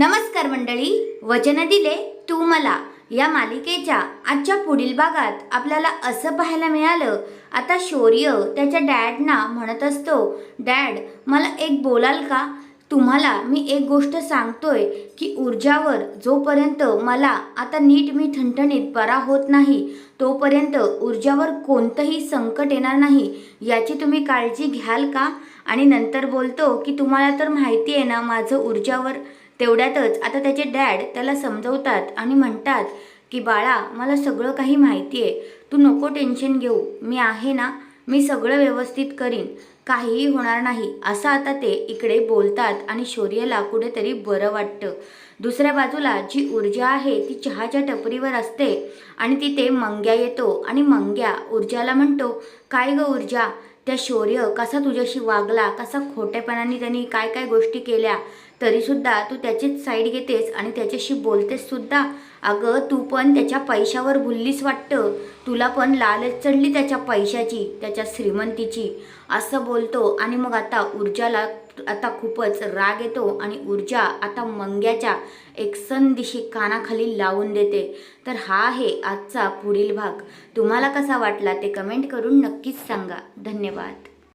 नमस्कार मंडळी, वचन दिले तू मला या मालिकेच्या आजच्या पुढील भागात आपल्याला असं पाहायला मिळालं। आता शौर्य त्याच्या डॅडना म्हणत असतो, डॅड मला एक बोलाल का? तुम्हाला मी एक गोष्ट सांगतोय की ऊर्जावर जोपर्यंत मला आता नीट मी ठणठणीत बरा होत नाही तोपर्यंत ऊर्जावर कोणतंही संकट येणार नाही, याची तुम्ही काळजी घ्याल का? आणि नंतर बोलतो की तुम्हाला तर माहिती आहे ना माझं ऊर्जावर। तेवढ्यातच आता त्याचे डॅड त्याला समजवतात आणि म्हणतात की बाळा मला सगळं काही माहिती आहे, तू नको टेन्शन घेऊ, मी आहे ना, मी सगळं व्यवस्थित करीन, काहीही होणार नाही असं आता ते इकडे बोलतात आणि शौर्यला कुठेतरी बरं वाटतं। दुसऱ्या बाजूला जी ऊर्जा आहे ती चहाच्या टपरीवर असते आणि तिथे मंग्या येतो आणि मंग्या ऊर्जाला म्हणतो, काय ग ऊर्जा, त्या शौर्य कसा तुझ्याशी वागला, कसा खोटेपणाने त्यांनी काय काय गोष्टी केल्या, तरीसुद्धा तू त्याचीच साईड घेतेस आणि त्याच्याशी बोलतेस सुद्धा। अगं तू पण त्याच्या पैशावर भुललीस वाटतं, तुला पण लालच चढली त्याच्या पैशाची, त्याच्या श्रीमंतीची, असं बोलतो। आणि मग आता ऊर्जाला आता खूपच राग येतो आणि ऊर्जा आता मंग्याच्या एक संदिशी कानाखाली लावून देते। तर हा आहे आजचा पुढील भाग। तुम्हाला कसा वाटला ते कमेंट करून नक्कीच सांगा। धन्यवाद।